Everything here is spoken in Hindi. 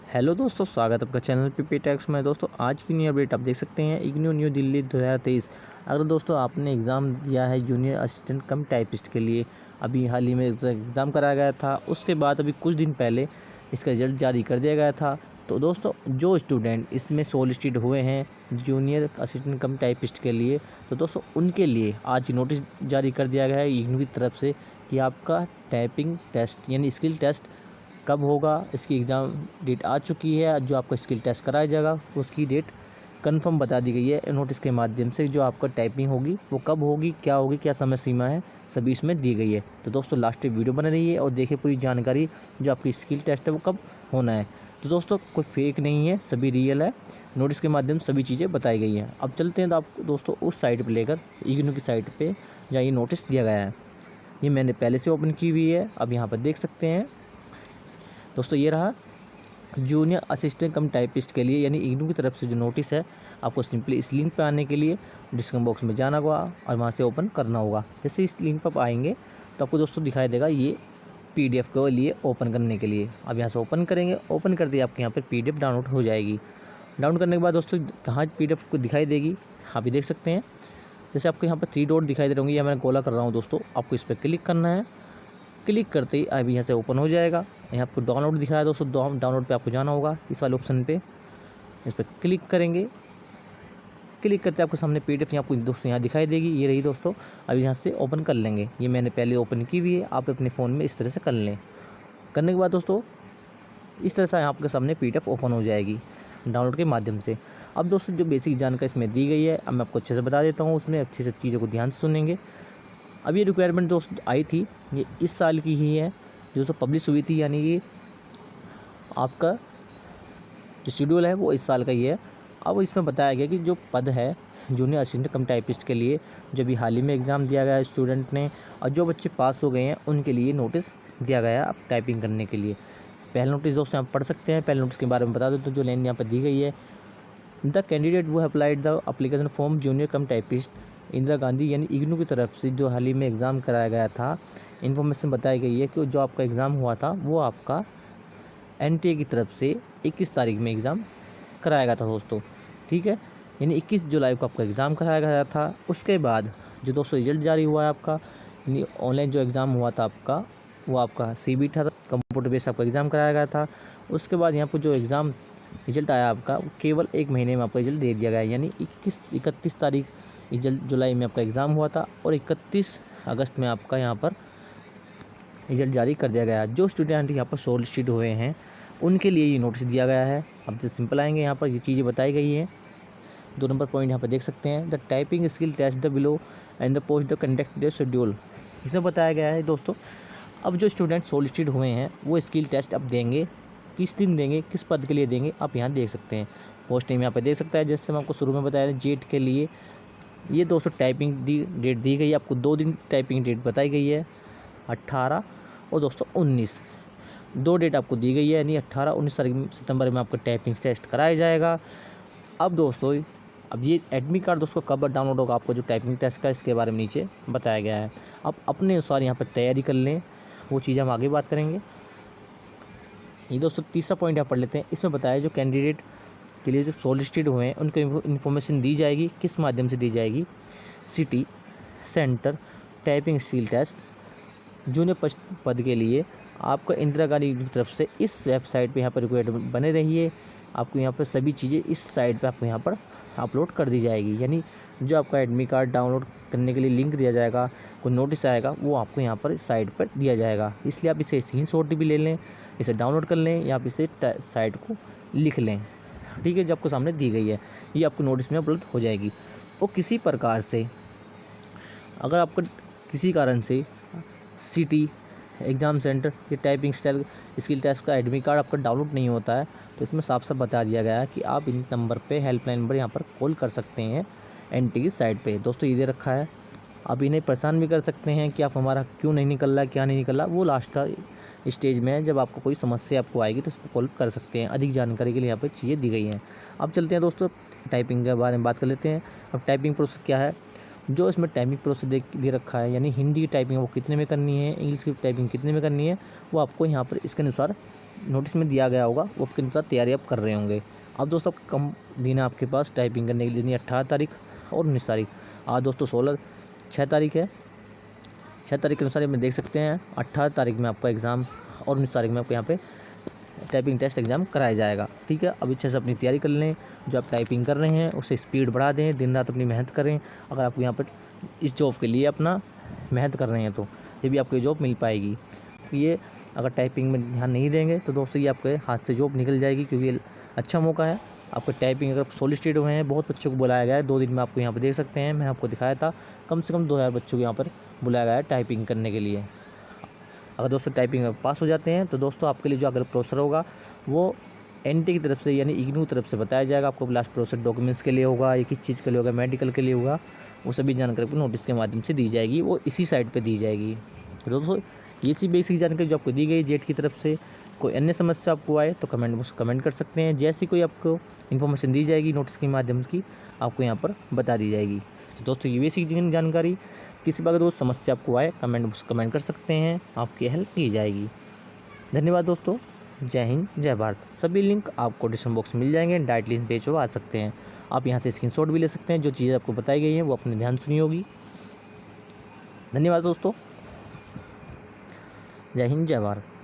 हेलो दोस्तों, स्वागत है आपका चैनल पीपी टैक्स में। दोस्तों आज की न्यू अपडेट आप देख सकते हैं इग्नू न्यू दिल्ली 2023। अगर दोस्तों आपने एग्ज़ाम दिया है जूनियर असिस्टेंट कम टाइपिस्ट के लिए, अभी हाल ही में एग्ज़ाम कराया गया था, उसके बाद अभी कुछ दिन पहले इसका रिज़ल्ट जारी कर दिया गया था। तो दोस्तों जो स्टूडेंट इसमें शॉर्टलिस्टेड हुए हैं जूनियर असिस्टेंट कम टाइपिस्ट के लिए, तो दोस्तों उनके लिए आज नोटिस जारी कर दिया गया है इग्नू की तरफ से कि आपका टाइपिंग टेस्ट यानी स्किल टेस्ट कब होगा। इसकी एग्ज़ाम डेट आ चुकी है, जो आपका स्किल टेस्ट कराया जाएगा उसकी डेट कंफर्म बता दी गई है नोटिस के माध्यम से। जो आपका टाइपिंग होगी वो कब होगी, क्या समय सीमा है, सभी इसमें दी गई है। तो दोस्तों लास्ट तक वीडियो बन रही है और देखिए पूरी जानकारी, जो आपकी स्किल टेस्ट है वो कब होना है। तो दोस्तों कोई फेक नहीं है, सभी रियल है, नोटिस के माध्यम से सभी चीज़ें बताई गई हैं। अब चलते हैं तो आप दोस्तों उस साइट पर लेकर, इग्नू की साइट पर जहाँ ये नोटिस दिया गया है। ये मैंने पहले से ओपन की हुई है, अब यहाँ पर देख सकते हैं दोस्तों। ये रहा जूनियर असिस्टेंट कम टाइपिस्ट के लिए यानी इग्नू की तरफ से जो नोटिस है। आपको सिंपली इस लिंक पर आने के लिए डिस्क्रिप्शन बॉक्स में जाना होगा और वहाँ से ओपन करना होगा। जैसे इस लिंक पर आएंगे तो आपको दोस्तों दिखाई देगा ये पीडीएफ के लिए ओपन करने के लिए। अब यहाँ से ओपन करेंगे, ओपन कर दिए आपके यहाँ पर पीडीएफ डाउनलोड हो जाएगी। डाउनलोड करने के बाद दोस्तों कहाँ पीडीएफ को दिखाई देगी, आप भी देख सकते हैं। जैसे आपको यहाँ पर 3 डॉट दिखाई दे रहे होंगे, या मैं गोला कर रहा हूँ दोस्तों, आपको इस पर क्लिक करना है। क्लिक करते ही अभी यहाँ से ओपन हो जाएगा। यहाँ आपको डाउनलोड दिख रहा है दोस्तों, डाउनलोड पे आपको जाना होगा इस वाले ऑप्शन पे, इस पर क्लिक करेंगे। क्लिक करते आपके सामने पीडीएफ आपको दोस्तों यहाँ दिखाई देगी, ये रही दोस्तों। अभी यहाँ से ओपन कर लेंगे, ये मैंने पहले ओपन की हुई है, आप अपने फ़ोन में इस तरह से कर लें। करने के बाद दोस्तों इस तरह से आपके सामने पीडीएफ ओपन हो जाएगी डाउनलोड के माध्यम से। अब दोस्तों जो बेसिक जानकारी इसमें दी गई है, अब मैं आपको अच्छे से बता देता हूँ, उसमें अच्छे से चीज़ों को ध्यान से सुनेंगे। अब ये रिक्वायरमेंट दोस्तों आई थी, ये इस साल की ही है, जो पब्लिश हुई थी, यानी कि आपका जो शेड्यूल है वो इस साल का ही है। अब इसमें बताया गया कि जो पद है जूनियर असिस्टेंट कम टाइपिस्ट के लिए, जो भी हाल ही में एग्ज़ाम दिया गया है स्टूडेंट ने, और जो बच्चे पास हो गए हैं उनके लिए नोटिस दिया गया है अब टाइपिंग करने के लिए। पहला नोटिस दोस्तों आप पढ़ सकते हैं। पहले नोटिस के बारे में बता दो तो जो लाइन यहाँ पर दी गई है, द कैंडिडेट वो applied the application form junior come typist Indira Gandhi यानी इग्नू की तरफ से जो हाल ही में एग्ज़ाम कराया गया था। इन्फॉर्मेशन बताई गई है कि जो आपका एग्ज़ाम हुआ था वो आपका एनटीए की तरफ से 21 तारीख में एग्ज़ाम कराया गया था दोस्तों, ठीक है। यानी 21 जुलाई को आपका एग्ज़ाम कराया गया था। उसके बाद जो दोस्तों रिजल्ट जारी हुआ है आपका, यानी ऑनलाइन जो एग्ज़ाम हुआ था आपका, वो आपका CBT था, कंप्यूटर बेस्ड आपका एग्ज़ाम कराया गया था। उसके बाद यहाँ पर जो एग्ज़ाम रिजल्ट आया आपका, केवल 1 महीने में आपका रिजल्ट दे दिया गया है। यानी 31 तारीख जुलाई में आपका एग्ज़ाम हुआ था और 31 अगस्त में आपका यहाँ पर रिजल्ट जारी कर दिया गया है। जो स्टूडेंट यहाँ पर शॉर्टलिस्टेड हुए हैं उनके लिए ये नोटिस दिया गया है। अब जो सिंपल आएंगे, यहाँ पर ये चीज़ें बताई गई हैं। 2 नंबर पॉइंट यहाँ पर देख सकते हैं, the typing skill test the below and the post the conduct the schedule. इसमें बताया गया है दोस्तों, अब जो स्टूडेंट शॉर्टलिस्टेड हुए हैं वो स्किल टेस्ट अब देंगे, किस दिन देंगे, किस पद के लिए देंगे, आप यहाँ देख सकते हैं। पोस्ट नेम यहाँ पर देख सकता है, जैसे मैं आपको शुरू में बताया जेट के लिए ये दोस्तों टाइपिंग डेट दी गई है आपको। 2 दिन टाइपिंग डेट बताई गई है, 18 और दोस्तों 19, 2 डेट आपको दी गई है, यानी 18-19 सितंबर में आपका टाइपिंग टेस्ट कराया जाएगा। अब दोस्तों अब ये एडमिट कार्ड दोस्तों कब डाउनलोड होगा, आपको जो टाइपिंग टेस्ट का, इसके बारे में नीचे बताया गया है। आप अपने अनुसार यहाँ पर तैयारी कर लें, वो चीज़ हम आगे बात करेंगे। ये दोस्तों तीसरा पॉइंट आप पढ़ लेते हैं। इसमें बताया जो कैंडिडेट के लिए जो शॉर्टलिस्टेड हुए हैं उनको इन्फॉर्मेशन दी जाएगी, किस माध्यम से दी जाएगी, city centre typing skill test junior पद के लिए आपका इंदिरा गांधी की तरफ से इस वेबसाइट पे यहाँ पर रिक्वायरमेंट बने रहिए। आपको यहाँ पर सभी चीज़ें इस साइट पे आपको यहाँ पर अपलोड कर दी जाएगी। यानी जो आपका एडमिट कार्ड डाउनलोड करने के लिए लिंक दिया जाएगा, कोई नोटिस आएगा, वो आपको यहाँ पर इस साइट पर दिया जाएगा। इसलिए आप इसे स्क्रीनशॉट भी ले लें, इसे डाउनलोड कर लें, या आप इसे साइट को लिख लें, ठीक है, जो आपको सामने दी गई है ये आपको नोटिस में उपलब्ध हो जाएगी। और किसी प्रकार से अगर आपका किसी कारण से सिटी एग्ज़ाम सेंटर या टाइपिंग स्किल टेस्ट का एडमिट कार्ड आपका डाउनलोड नहीं होता है, तो इसमें साफ साफ बता दिया गया है कि आप इन नंबर पे, हेल्पलाइन नंबर यहाँ पर कॉल कर सकते हैं एनटी की साइट पे। दोस्तों ये दे रखा है, आप इन्हें परेशान भी कर सकते हैं कि आप हमारा क्यों नहीं निकल रहा है, क्या नहीं निकल रहा, वो लास्ट का स्टेज में है, जब आपको कोई समस्या आपको आएगी तो उस पर कॉल कर सकते हैं। अधिक जानकारी के लिए यहाँ पर चीज़ें दी गई हैं। अब चलते हैं दोस्तों टाइपिंग के बारे में बात कर लेते हैं। अब टाइपिंग प्रोसेस क्या है, जो इसमें टाइपिंग प्रोसेस दे रखा है, यानी हिंदी की टाइपिंग वो कितने में करनी है, इंग्लिश की टाइपिंग कितने में करनी है, वो आपको यहाँ पर इसके अनुसार नोटिस में दिया गया होगा, वो आपके अनुसार तैयारी आप कर रहे होंगे। अब दोस्तों कम दिन है आपके पास टाइपिंग करने के लिए, 18 तारीख और 19 तारीख। आज दोस्तों 6 तारीख है। 6 तारीख के अनुसार में देख सकते हैं 18 तारीख में आपका एग्ज़ाम और 19 तारीख में आपको यहाँ पे टाइपिंग टेस्ट एग्ज़ाम कराया जाएगा। ठीक है, अब अच्छे से अपनी तैयारी कर लें। जो आप टाइपिंग कर रहे हैं उससे स्पीड बढ़ा दें, दिन रात अपनी मेहनत करें। अगर आपको यहाँ पर इस जॉब के लिए अपना मेहनत कर रहे हैं तो तभी आपको ये जॉब मिल पाएगी। ये अगर टाइपिंग में ध्यान नहीं देंगे तो दोस्तों ये आपके हाथ से जॉब निकल जाएगी, क्योंकि ये अच्छा मौका है। आपको टाइपिंग अगर सॉलिसिटेड हुए हैं, बहुत बच्चों को बुलाया गया है 2 दिन में, आपको यहाँ पर देख सकते हैं, मैंने आपको दिखाया था। कम से कम 2000 बच्चों को यहाँ पर बुलाया गया है टाइपिंग करने के लिए। अगर दोस्तों टाइपिंग में पास हो जाते हैं तो दोस्तों आपके लिए जो अगर प्रोसेस होगा वो एनटी की तरफ से यानी इग्नू की तरफ से बताया जाएगा। आपको लास्ट प्रोसेस डॉक्यूमेंट्स के लिए होगा या किस चीज़ के लिए होगा, मेडिकल के लिए होगा, वो सभी जानकारी आपको नोटिस के माध्यम से दी जाएगी, वो इसी साइट पे दी जाएगी। तो दोस्तों ये चीज़ बेसिक जानकारी जो आपको दी गई जेट की तरफ से। कोई अन्य समस्या आपको आए तो कमेंट कर सकते हैं। जैसी कोई आपको इन्फॉर्मेशन दी जाएगी नोटिस के माध्यम की, आपको यहाँ पर बता दी जाएगी। तो दोस्तों ये बेसिक जानकारी, किसी भी अगर दोस्त समस्या आपको आए कमेंट कर सकते हैं, आपकी हेल्प की जाएगी। धन्यवाद दोस्तों। जय हिंद, जय भारत। सभी लिंक आपको डिस्क्रिप्शन बॉक्स में मिल जाएंगे, डायरेक्ट लिंक पेज पर आ सकते हैं। आप यहाँ से स्क्रीनशॉट भी ले सकते हैं। जो चीज़ें आपको बताई गई हैं वो अपने ध्यान सुनी होगी। धन्यवाद दोस्तों। जय हिंद, जय भारत।